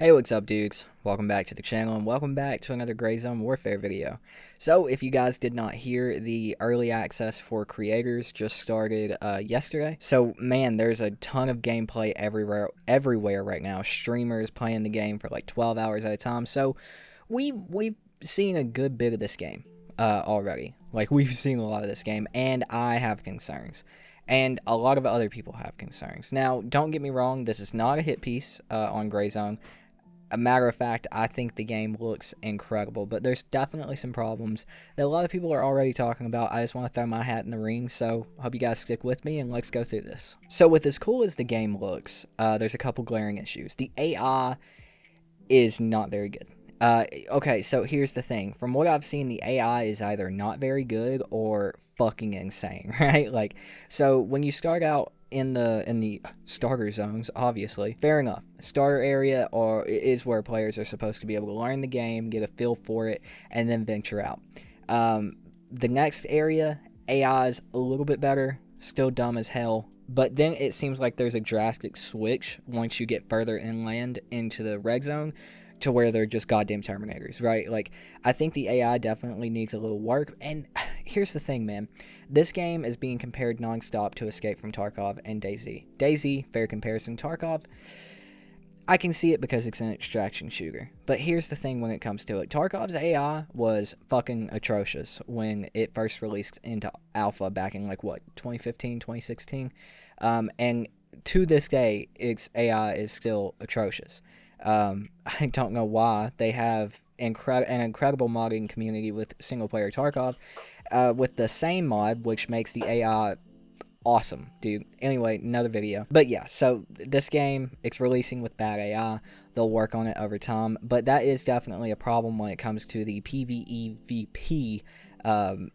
Hey, what's up, dudes? Welcome back to the channel and welcome back to another Grayzone Warfare video. So, if you guys did not hear, the early access for creators just started yesterday. So, man, there's a ton of gameplay everywhere right now. Streamers playing the game for like 12 hours at a time. So, we've seen a good bit of this game already. Like, we've seen a lot of this game, and I have concerns. And a lot of other people have concerns. Now, don't get me wrong, this is not a hit piece on Grayzone. A matter of fact, I think the game looks incredible, but there's definitely some problems that a lot of people are already talking about. I just want to throw my hat in the ring, so hope you guys stick with me and let's go through this. So with as cool as the game looks, there's a couple glaring issues. The AI is not very good. Okay, so here's the thing. From what I've seen, the AI is either not very good or fucking insane, right? Like, so when you start out in the starter zones, obviously, fair enough. Starter area is where players are supposed to be able to learn the game, get a feel for it, and then venture out. The next area, AI is a little bit better, still dumb as hell. But then it seems like there's a drastic switch once you get further inland into the red zone to where they're just goddamn Terminators, right? Like, I think the AI definitely needs a little work. And here's the thing, man. This game is being compared nonstop to Escape from Tarkov and DayZ. DayZ, fair comparison. Tarkov, I can see it because it's an extraction shooter. But here's the thing when it comes to it. Tarkov's AI was fucking atrocious when it first released into alpha back in, like, what, 2015, 2016? And to this day, its AI is still atrocious. I don't know why. They have an incredible modding community with single-player Tarkov, with the same mod, which makes the AI awesome, dude. Anyway, another video. But yeah, so this game, it's releasing with bad AI. They'll work on it over time, but that is definitely a problem when it comes to the PvEVP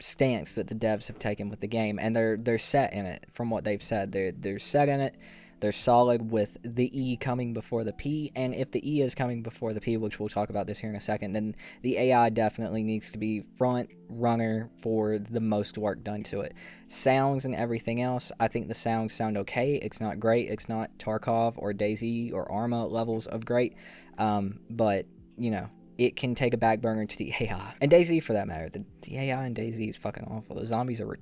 stance that the devs have taken with the game, and they're set in it. From what they've said, they're set in it. They're solid with the E coming before the P, and if the E is coming before the P, which we'll talk about this here in a second, then the AI definitely needs to be front runner for the most work done to it. Sounds and everything else, I think the sounds sound okay. It's not great. It's not Tarkov or DayZ or Arma levels of great, but, you know, it can take a back burner to the AI. And DayZ, for that matter. The AI in DayZ is fucking awful. The zombies are...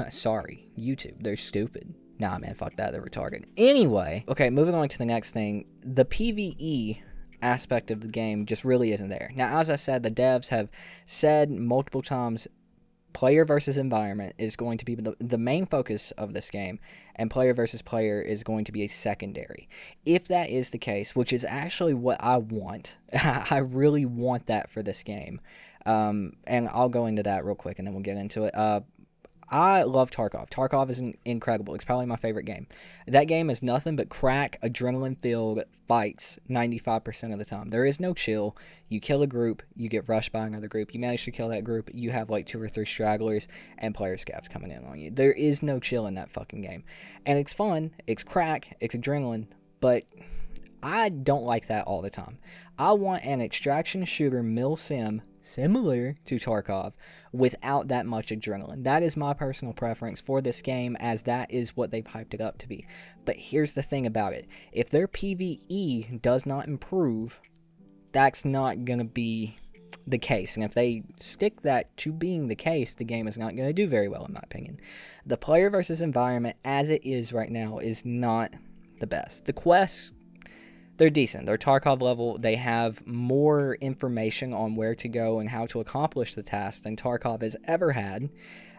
sorry, YouTube. They're stupid. Nah, man, fuck that. They're retarded. Anyway, okay, moving on to the next thing. The PvE aspect of the game just really isn't there. Now, as I said, the devs have said multiple times player versus environment is going to be the main focus of this game, and player versus player is going to be a secondary. If that is the case, which is actually what I want, I really want that for this game, and I'll go into that real quick and then we'll get into it. I love Tarkov. Tarkov is incredible. It's probably my favorite game. That game is nothing but crack, adrenaline-filled fights 95% of the time. There is no chill. You kill a group, you get rushed by another group. You manage to kill that group, you have like 2 or 3 stragglers and player scavs coming in on you. There is no chill in that fucking game. And it's fun, it's crack, it's adrenaline, but I don't like that all the time. I want an extraction shooter mil-sim similar to Tarkov without that much adrenaline. That is my personal preference for this game, as that is what they've hyped it up to be. But here's the thing about it. If their PvE does not improve, that's not going to be the case. And if they stick that to being the case, the game is not going to do very well, in my opinion. The player versus environment, as it is right now, is not the best. The quests, they're decent. They're Tarkov level. They have more information on where to go and how to accomplish the task than Tarkov has ever had.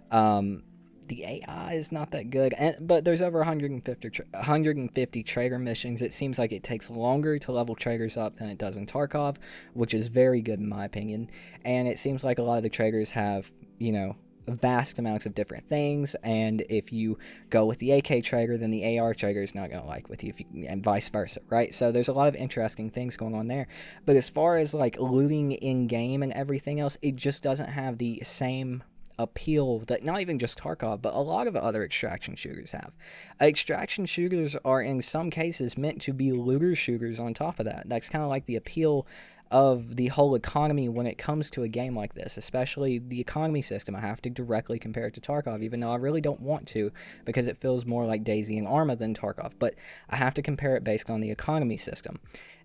The AI is not that good, but there's over 150 trader missions. It seems like it takes longer to level traders up than it does in Tarkov, which is very good in my opinion. And it seems like a lot of the traders have, you know, vast amounts of different things, and if you go with the AK trader, then the AR trader is not going to like with you, and vice versa, right? So there's a lot of interesting things going on there. But as far as like looting in game and everything else, it just doesn't have the same appeal that not even just Tarkov, but a lot of other extraction shooters have. Extraction shooters are in some cases meant to be looter shooters on top of that. That's kind of like the appeal of the whole economy when it comes to a game like this, especially the economy system. I have to directly compare it to Tarkov, even though I really don't want to, because it feels more like DayZ and Arma than Tarkov, but I have to compare it based on the economy system.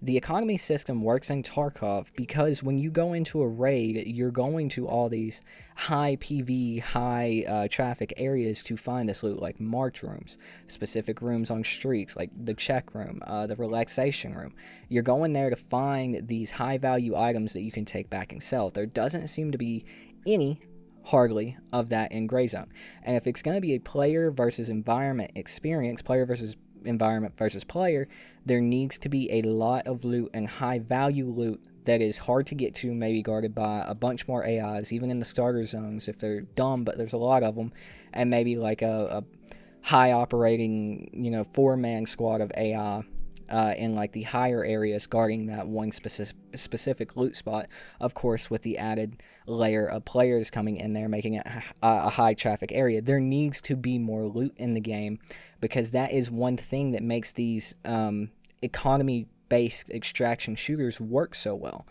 The economy system works in Tarkov because when you go into a raid, you're going to all these high PV, high traffic areas to find this loot, like march rooms, specific rooms on streets, like the check room, the relaxation room. You're going there to find these high value items that you can take back and sell. There doesn't seem to be any, hardly, of that in Grayzone. And if it's going to be a player versus environment experience, player versus environment versus player, there needs to be a lot of loot and high value loot that is hard to get to, maybe guarded by a bunch more AIs, even in the starter zones if they're dumb, but there's a lot of them, and maybe like a high operating, 4-man squad of AI in like the higher areas guarding that one specific loot spot, of course with the added layer of players coming in there making it a high traffic area. There needs to be more loot in the game, because that is one thing that makes these economy based extraction shooters work so well.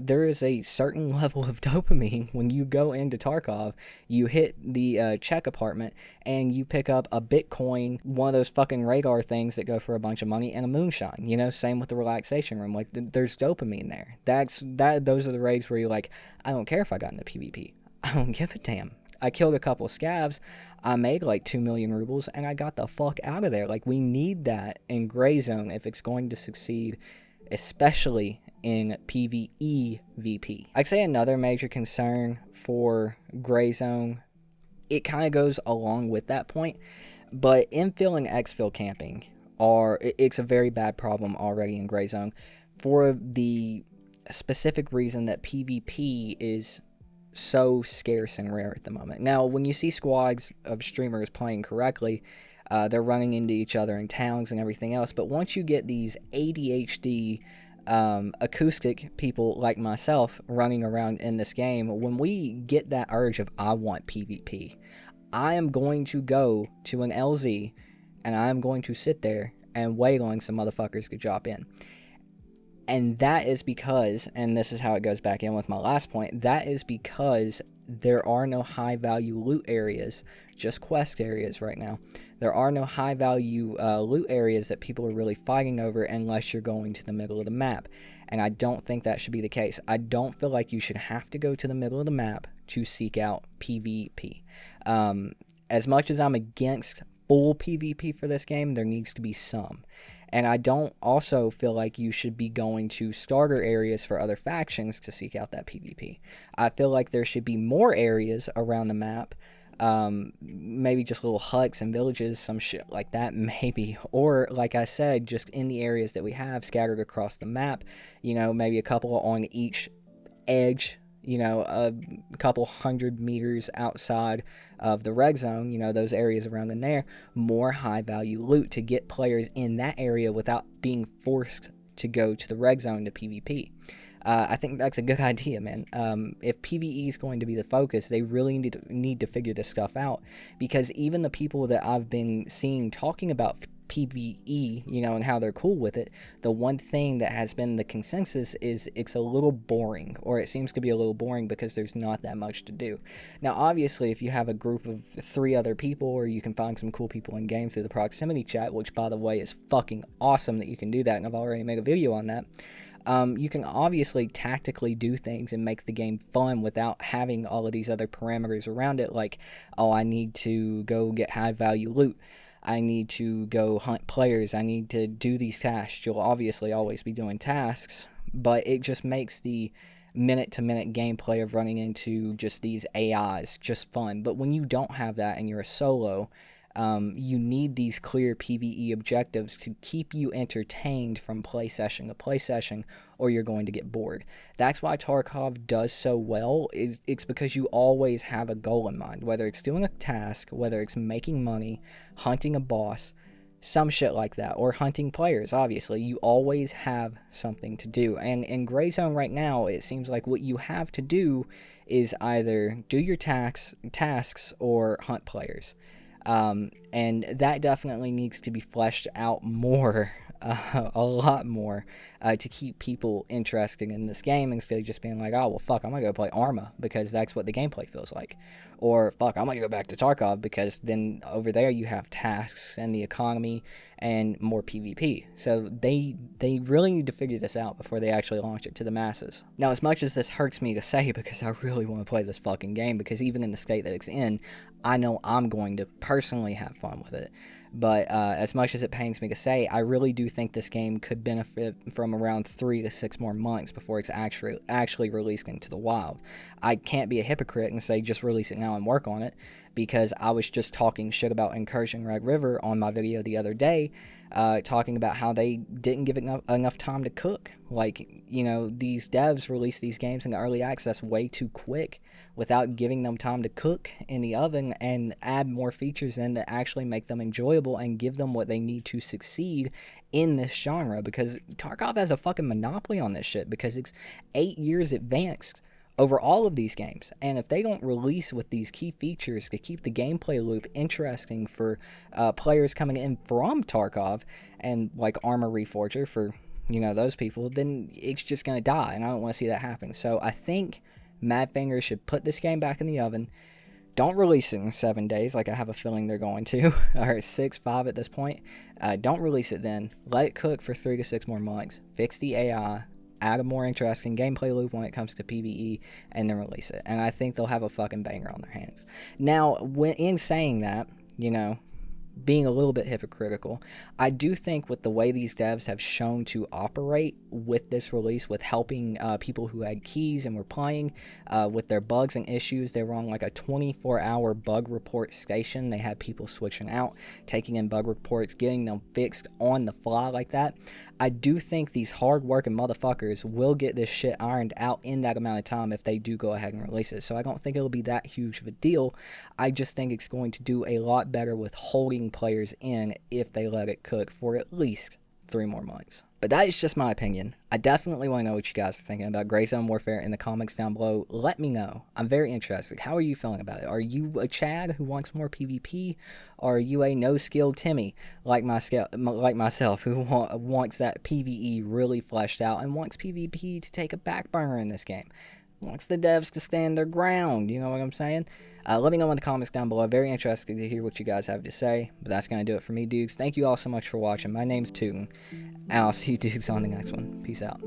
There is a certain level of dopamine when you go into Tarkov, you hit the check apartment, and you pick up a Bitcoin, one of those fucking radar things that go for a bunch of money, and a moonshine. Same with the relaxation room. Like, there's dopamine there. Those are the raids where you're like, I don't care if I got into PvP. I don't give a damn. I killed a couple scavs, I made like 2 million rubles, and I got the fuck out of there. Like, we need that in Grayzone if it's going to succeed, especially in PvE VP. I'd say another major concern for Grayzone, it kind of goes along with that point, but infill and xfill camping it's a very bad problem already in Grayzone, for the specific reason that PvP is so scarce and rare at the moment. Now, when you see squads of streamers playing correctly, they're running into each other in towns and everything else, but once you get these ADHD acoustic people like myself running around in this game, when we get that urge of I want PvP, I am going to go to an LZ and I am going to sit there and wait on some motherfuckers to drop in. And that is because, and this is how it goes back in with my last point, that is because there are no high value loot areas, just quest areas right now. There are no high value loot areas that people are really fighting over unless you're going to the middle of the map. And I don't think that should be the case. I don't feel like you should have to go to the middle of the map to seek out PvP. As much as I'm against full PvP for this game, there needs to be some. And I don't also feel like you should be going to starter areas for other factions to seek out that PvP. I feel like there should be more areas around the map, maybe just little huts and villages, some shit like that maybe. Or, like I said, just in the areas that we have scattered across the map, maybe a couple on each edge, a couple 100 meters outside of the red zone, those areas around in there, more high value loot to get players in that area without being forced to go to the red zone to PvP. I think that's a good idea, man. If PvE is going to be the focus, they really need to figure this stuff out, because even the people that I've been seeing talking about PvE, and how they're cool with it, the one thing that has been the consensus is it's a little boring, or it seems to be a little boring because there's not that much to do. Now, obviously, if you have a group of 3 other people, or you can find some cool people in game through the proximity chat, which, by the way, is fucking awesome that you can do that, and I've already made a video on that. You can obviously tactically do things and make the game fun without having all of these other parameters around it, like, oh, I need to go get high value loot, I need to go hunt players, I need to do these tasks. You'll obviously always be doing tasks, but it just makes the minute-to-minute gameplay of running into just these AIs just fun. But when you don't have that and you're a solo, you need these clear PvE objectives to keep you entertained from play session to play session, or you're going to get bored. That's why Tarkov does so well. It's because you always have a goal in mind, whether it's doing a task, whether it's making money, hunting a boss, some shit like that, or hunting players. Obviously, you always have something to do. And in Grayzone right now, it seems like what you have to do is either do your tasks or hunt players. And that definitely needs to be fleshed out more a lot more to keep people interested in this game instead of just being like, oh, well, fuck, I'm going to go play Arma because that's what the gameplay feels like. Or, fuck, I'm going to go back to Tarkov because then over there you have tasks and the economy and more PvP. So they really need to figure this out before they actually launch it to the masses. Now, as much as this hurts me to say because I really want to play this fucking game, because even in the state that it's in, I know I'm going to personally have fun with it. But as much as it pains me to say, I really do think this game could benefit from around 3 to 6 more months before it's actually released into the wild. I can't be a hypocrite and say just release it now and work on it, because I was just talking shit about Incursion Red River on my video the other day, talking about how they didn't give it enough time to cook. Like, you know, these devs release these games in early access way too quick without giving them time to cook in the oven and add more features in that actually make them enjoyable and give them what they need to succeed in this genre, because Tarkov has a fucking monopoly on this shit because it's 8 years advanced over all of these games. And if they don't release with these key features to keep the gameplay loop interesting for players coming in from Tarkov and like Armor Reforger for, you know, those people, then it's just going to die, and I don't want to see that happen. So I think Madfinger should put this game back in the oven. Don't release it in 7 days like I have a feeling they're going to, or 6, 5 at this point. Don't release it then. Let it cook for 3 to 6 more months. Fix the AI. Add a more interesting gameplay loop when it comes to PvE, and then release it. And I think they'll have a fucking banger on their hands. Now, in saying that, you know, being a little bit hypocritical, I do think with the way these devs have shown to operate with this release, with helping people who had keys and were playing with their bugs and issues, they were on like a 24-hour bug report station. They had people switching out, taking in bug reports, getting them fixed on the fly like that. I do think these hard-working motherfuckers will get this shit ironed out in that amount of time if they do go ahead and release it. So I don't think it'll be that huge of a deal. I just think it's going to do a lot better with holding players in if they let it cook for at least 3 more months. But that is just my opinion. I definitely want to know what you guys are thinking about Grayzone Warfare in the comments down below. Let me know. I'm very interested. How are you feeling about it? Are you a Chad who wants more PvP? Or are you a no-skill Timmy like myself who wants that PvE really fleshed out and wants PvP to take a back burner in this game? Wants the devs to stand their ground, you know what I'm saying? Let me know in the comments down below. Very interested to hear what you guys have to say. But that's going to do it for me, dudes. Thank you all so much for watching. My name's Tootin', and I'll see you dudes on the next one. Peace out.